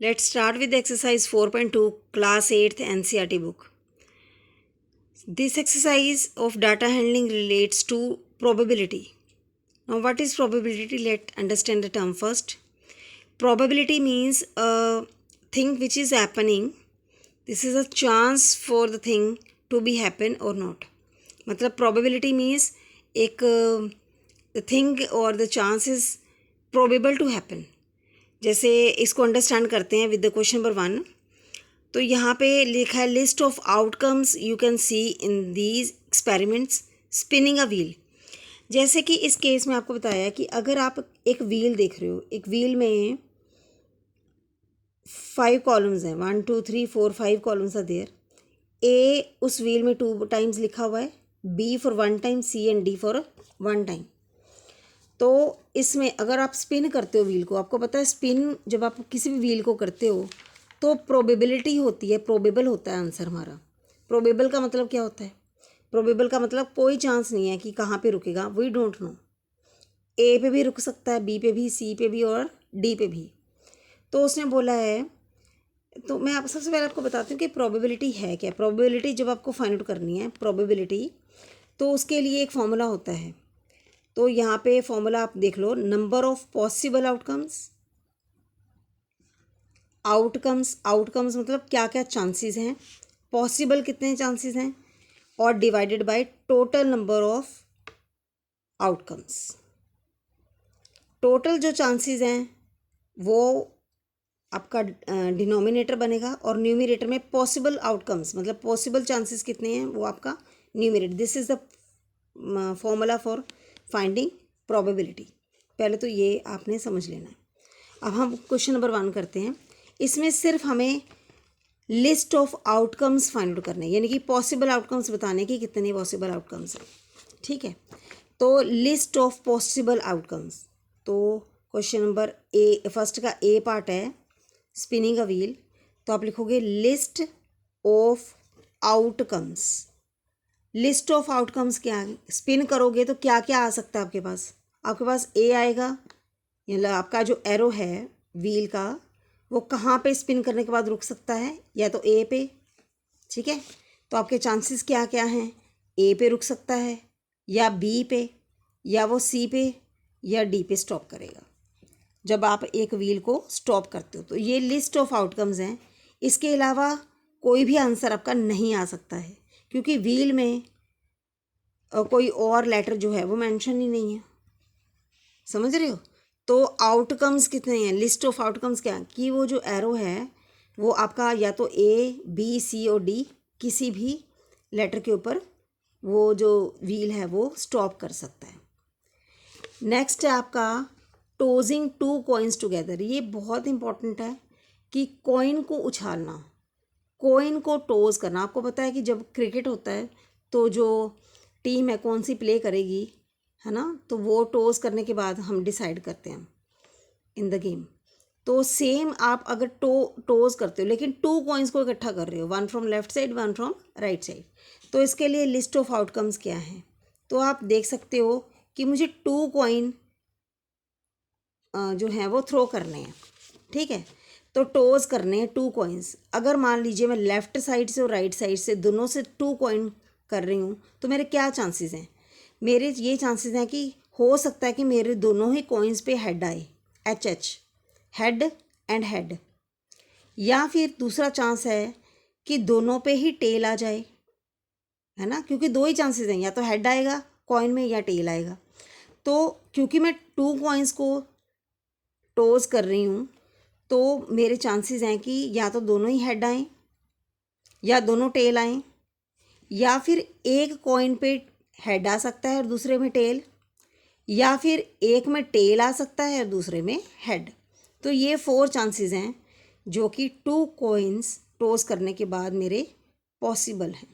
Let's start with exercise 4.2 class 8th NCERT book. This exercise of data handling relates to probability. Now what is probability? Let's understand the term first. Probability means a thing which is happening. This is a chance for the thing to be happen or not. मतलब probability means एक the thing or the chance is probable to happen. जैसे इसको understand करते हैं with the question number 1. तो यहाँ पे लिखा है list of outcomes you can see in these experiments spinning a wheel. जैसे कि इस केस में आपको बताया कि अगर आप एक व्हील देख रहे हो, एक व्हील में 5 कॉलम्स हैं, 1 2 3 4 5 कॉलम्स आर देयर. ए उस व्हील में 2 टाइम्स लिखा हुआ है, B for 1 time, C and D for 1 time. तो इसमें अगर आप स्पिन करते हो व्हील को, आपको पता है स्पिन जब आप किसी भी व्हील को करते हो तो प्रोबेबिलिटी होती है, प्रोबेबल होता है आंसर हमारा. प्रोबेबल का मतलब क्या होता है? प्रोबेबल का मतलब कोई चांस नहीं है कि कहाँ पे रुकेगा, वी डोंट नो. ए पे भी रुक सकता है, बी पे भी, सी पे भी और डी पे भी. तो उसने बोला है, तो मैं आप सबसे पहले आपको बताती हूँ कि प्रोबेबिलिटी है क्या. प्रोबेबिलिटी जब आपको फाइंड आउट करनी है प्रोबेबिलिटी, तो उसके लिए एक फॉर्मूला होता है. तो यहाँ पे फॉर्मूला आप देख लो, number of possible outcomes. Outcomes मतलब क्या क्या चांसेस हैं, पॉसिबल कितने चांसेस हैं, और divided by total number of outcomes. Total जो चांसेस हैं वो आपका डिनोमिनेटर बनेगा और न्यूमरेटर में पॉसिबल आउटकम्स मतलब पॉसिबल चांसेस कितने हैं वो आपका numerator. This is the formula for finding probability. पहले तो ये आपने समझ लेना है. अब हम क्वेश्चन नंबर 1 करते हैं. इसमें सिर्फ हमें list of outcomes find out करने, यानी कि पॉसिबल आउटकम्स बताने की कितने पॉसिबल आउटकम्स हैं. ठीक है, तो लिस्ट ऑफ पॉसिबल आउटकम्स. तो क्वेश्चन नंबर ए, फर्स्ट का ए पार्ट है स्पिनिंग अ व्हील. तो आप लिखोगे list of outcomes. List of outcomes क्या है? स्पिन करोगे तो क्या क्या आ सकता है आपके पास? आपके पास ए आएगा, मतलब आपका जो एरो है व्हील का वो कहाँ पे स्पिन करने के बाद रुक सकता है, या तो ए पे. ठीक है, तो आपके चांसेस क्या क्या हैं? ए पे रुक सकता है, या बी पे, या वो सी पे, या डी पे स्टॉप करेगा जब आप एक व्हील को स्टॉप करते हो. तो ये लिस्ट ऑफ आउटकम्स हैं. इसके अलावा कोई भी आंसर आपका नहीं आ सकता है, क्योंकि व्हील में कोई और लेटर जो है वो मेंशन ही नहीं है. समझ रहे हो? तो आउटकम्स कितने हैं, लिस्ट ऑफ आउटकम्स क्या कि वो जो एरो है वो आपका या तो ए बी सी और डी किसी भी लेटर के ऊपर वो जो व्हील है वो स्टॉप कर सकता है. नेक्स्ट है आपका टोजिंग 2 कॉइन्स टुगेदर. ये बहुत इंपॉर्टेंट है कि कॉइन को उछालना, कॉइन को टोज करना. आपको पता है कि जब क्रिकेट होता है तो जो टीम है कौन सी प्ले करेगी, है ना, तो वो टोज करने के बाद हम डिसाइड करते हैं इन द गेम. तो सेम आप अगर टोज करते हो लेकिन 2 कॉइन्स को इकट्ठा कर रहे हो, 1 from left side 1 from right side, तो इसके लिए लिस्ट ऑफ आउटकम्स क्या है? तो आप देख सकते हो कि मुझे 2 कॉइन जो है वो थ्रो करने हैं. ठीक है, तो टोज करने हैं 2 कॉइन्स. अगर मान लीजिए मैं लेफ़्ट साइड से और राइट साइड से दोनों से 2 कॉइन कर रही हूँ, तो मेरे क्या चांसेस हैं? मेरे ये चांसेस हैं कि हो सकता है कि मेरे दोनों ही कॉइन्स पे हेड आए, एच हेड एंड हेड. या फिर दूसरा चांस है कि दोनों पे ही टेल आ जाए, है ना, क्योंकि 2 ही चांसेस हैं, या तो हेड आएगा कॉइन में या टेल आएगा. तो क्योंकि मैं 2 कॉइन्स को टोज कर रही हूँ तो मेरे चांसेस हैं कि या तो दोनों ही हेड आएँ या दोनों टेल आएँ, या फिर एक कॉइन पे हेड आ सकता है और दूसरे में टेल, या फिर एक में टेल आ सकता है और दूसरे में हेड. तो ये 4 चांसेस हैं जो कि 2 कॉइन्स टोस करने के बाद मेरे पॉसिबल हैं.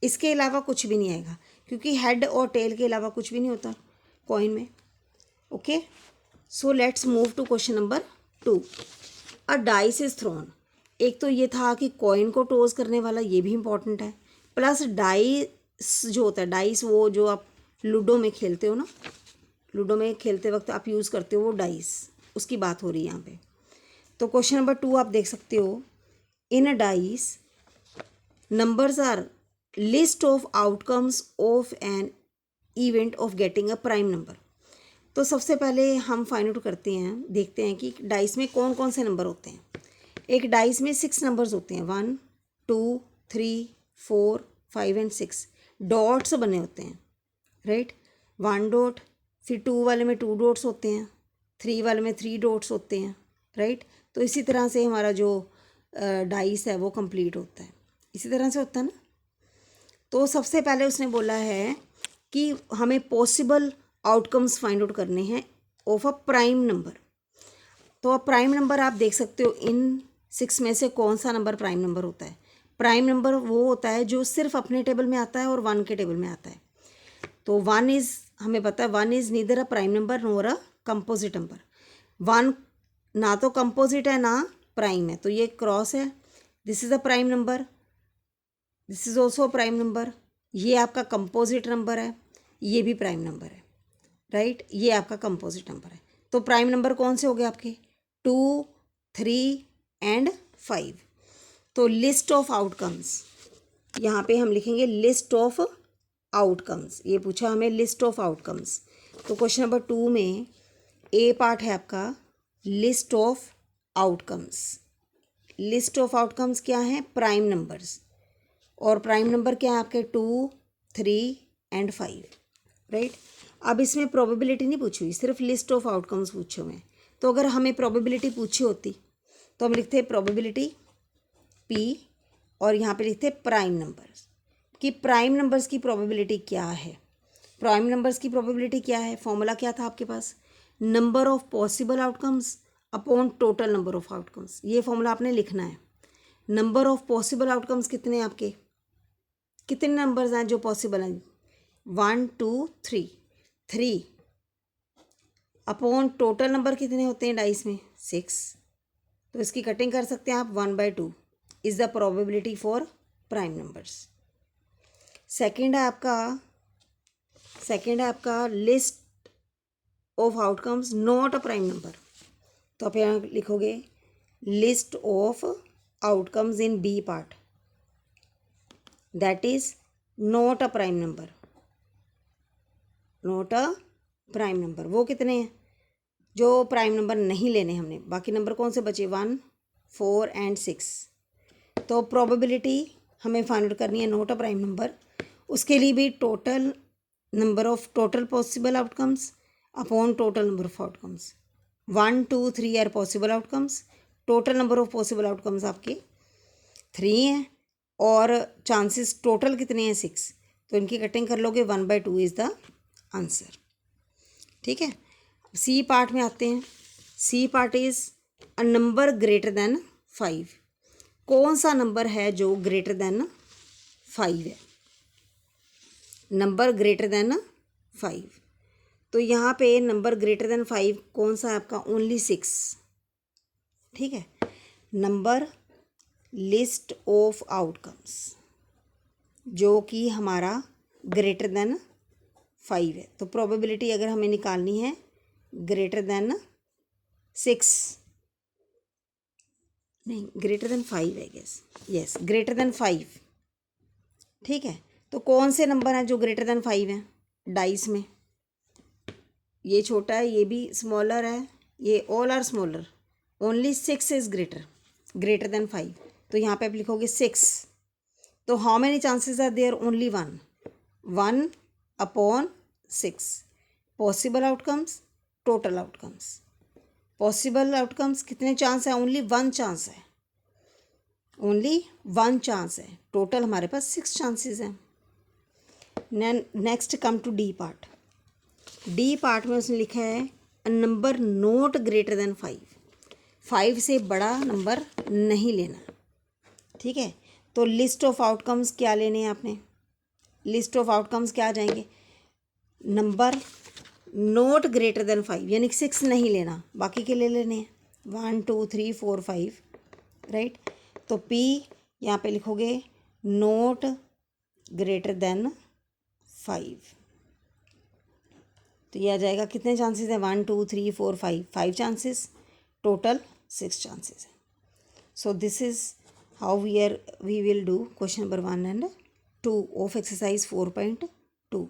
इसके अलावा कुछ भी नहीं आएगा, क्योंकि हेड और टेल के अलावा कुछ भी नहीं होता कॉइन में. Okay, so let's move to question number 2. A dice is thrown. एक तो ये था कि कॉइन को टोज करने वाला, ये भी इम्पॉर्टेंट है. प्लस डाइस जो होता है, डाइस वो जो आप लूडो में खेलते हो ना, लूडो में खेलते वक्त आप यूज़ करते हो वो डाइस, उसकी बात हो रही है यहाँ पे. तो क्वेश्चन नंबर 2 आप देख सकते हो, in a dice numbers are list of outcomes of an event of getting a prime number। तो सबसे पहले हम फाइंड आउट करते हैं, देखते हैं कि डाइस में कौन कौन से नंबर होते हैं। एक डाइस में 6 नंबर्स होते हैं, 1 2 3 4 5 एंड 6 डॉट्स बने होते हैं, राइट। 1 डॉट, फिर 2 वाले में 2 डॉट्स होते हैं, 3 वाले में 3 डॉट्स होते हैं, राइट। तो इसी तरह से हमारा जो डाइस है वो कंप्लीट होता है, इसी तरह से होता है ना। तो सबसे पहले उसने बोला है कि हमें पॉसिबल आउटकम्स फाइंड आउट करने हैं ऑफ अ प्राइम नंबर। तो अब प्राइम नंबर आप देख सकते हो, इन 6 में से कौन सा नंबर प्राइम नंबर होता है। प्राइम नंबर वो होता है जो सिर्फ अपने टेबल में आता है और 1 के टेबल में आता है। तो 1 इज़, हमें पता है 1 is neither a prime number NOR a composite number. 1 ना तो कंपोजिट है ना प्राइम है, तो ये क्रॉस है। This is a prime number, this is also prime number. ये आपका कंपोजिट नंबर है, ये भी प्राइम नंबर है, राइट। ये आपका कंपोजिट नंबर है। तो प्राइम नंबर कौन से हो गए आपके, 2 3 एंड 5। तो लिस्ट ऑफ आउटकम्स, यहाँ पे हम लिखेंगे लिस्ट ऑफ आउटकम्स। ये पूछा हमें लिस्ट ऑफ आउटकम्स। तो क्वेश्चन नंबर 2 में ए पार्ट है आपका list of outcomes. List of outcomes क्या है, प्राइम नंबर्स। और प्राइम नंबर क्या है आपके, 2 3 एंड 5, राइट। अब इसमें प्रोबेबिलिटी नहीं पूछी हुई, सिर्फ लिस्ट ऑफ आउटकम्स पूछे हुए हैं। तो अगर हमें प्रोबेबिलिटी पूछी होती तो हम लिखते प्रोबेबिलिटी P और यहाँ पे लिखते प्राइम नंबर्स, कि प्राइम नंबर्स की प्रोबेबिलिटी क्या है। प्राइम नंबर्स की प्रोबेबिलिटी क्या है, फॉर्मूला क्या था आपके पास, number of possible outcomes upon total number of outcomes. ये फॉर्मूला आपने लिखना है। नंबर ऑफ पॉसिबल आउटकम्स कितने हैं आपके, कितने नंबर्स हैं जो पॉसिबल हैं, 1 2 3 अपॉन टोटल नंबर कितने होते हैं डाइस में, 6। तो इसकी कटिंग कर सकते हैं आप, 1/2 is the probability for prime numbers. Second है आपका list of outcomes not a prime number. तो आप यहाँ लिखोगे list of outcomes in B part that is not a prime number, not a prime number. वो कितने हैं जो प्राइम नंबर नहीं लेने हमने, बाकी नंबर कौन से बचे, 1 4 एंड 6। तो प्रोबेबिलिटी हमें फाइंड आउट करनी है नॉट अ प्राइम नंबर। उसके लिए भी total number of total possible outcomes upon total number of outcomes. 1 2 3 are possible outcomes, total number of possible outcomes आपके 3 हैं और चांसेस टोटल कितने हैं, 6। तो इनकी कटिंग कर लोगे, 1/2 इज़ द आंसर, ठीक है। सी पार्ट में आते हैं। C part is a number greater than 5। कौन सा नंबर है जो ग्रेटर देन 5 है, नंबर ग्रेटर देन 5। तो यहाँ पे नंबर ग्रेटर देन 5 कौन सा है आपका, ओनली 6, ठीक है। नंबर लिस्ट ऑफ आउटकम्स जो कि हमारा ग्रेटर देन 5 है। तो प्रोबेबिलिटी अगर हमें निकालनी है ग्रेटर देन 6, नहीं ग्रेटर देन 5 है गेस, यस ग्रेटर देन 5, ठीक है। तो कौन से नंबर हैं जो ग्रेटर देन 5 हैं डाइस में, ये छोटा है, ये भी स्मॉलर है, ये all are smaller, only 6 is greater than 5। तो यहाँ पे आप लिखोगे 6। तो how many chances are there, only 1 upon 6। Possible outcomes, total outcomes. Possible outcomes कितने चांस है, ओनली 1 चांस है, ओनली 1 चांस है। टोटल हमारे पास 6 चांसेस हैं। Next come to D part. D part में उसने लिखा है a number not greater than 5 से बड़ा नंबर नहीं लेना, ठीक है। तो लिस्ट ऑफ आउटकम्स क्या लेने हैं आपने, लिस्ट ऑफ आउटकम्स क्या आ जाएंगे, नंबर नॉट ग्रेटर देन 5 यानी कि 6 नहीं लेना, बाकी के ले लेने हैं 1 2 3 4 5, राइट। तो P यहाँ पे लिखोगे नॉट ग्रेटर देन 5। तो ये आ जाएगा, कितने चांसेस हैं, 1 2 3 4 5 चांसेस, टोटल 6 chances है. So this is how we will do question number 1 and 2 of exercise 4.2.